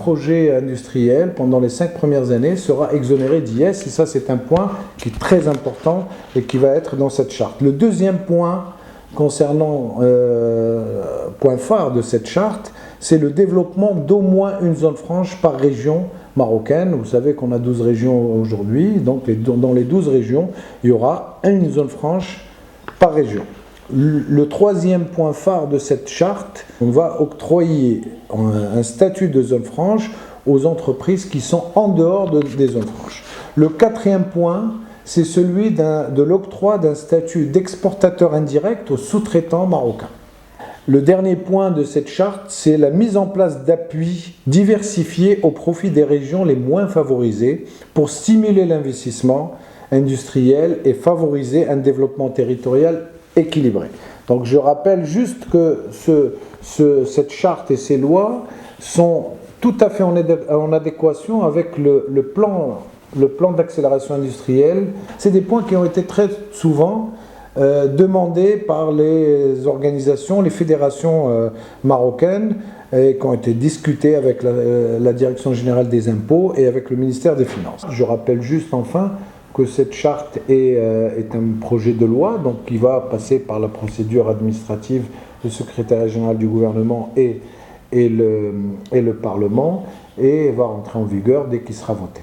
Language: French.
projet industriel pendant les 5 premières années sera exonéré d'IS, et ça c'est un point qui est très important et qui va être dans cette charte. Le deuxième point concernant, point phare de cette charte, c'est le développement d'au moins une zone franche par région marocaine. Vous savez qu'on a 12 régions aujourd'hui, donc dans les 12 régions, il y aura une zone franche par région. Le troisième point phare de cette charte, on va octroyer un statut de zone franche aux entreprises qui sont en dehors des zones franches. Le quatrième point, c'est celui de l'octroi d'un statut d'exportateur indirect aux sous-traitants marocains. Le dernier point de cette charte, c'est la mise en place d'appuis diversifiés au profit des régions les moins favorisées pour stimuler l'investissement industriel et favoriser un développement territorial équilibré. Donc je rappelle juste que cette charte et ces lois sont tout à fait en adéquation avec le plan d'accélération industrielle. C'est des points qui ont été très souvent demandés par les organisations, les fédérations marocaines, et qui ont été discutés avec la Direction générale des impôts et avec le ministère des Finances. Je rappelle juste enfin que cette charte est un projet de loi, donc qui va passer par la procédure administrative du secrétaire général du gouvernement et le Parlement, et va entrer en vigueur dès qu'il sera voté.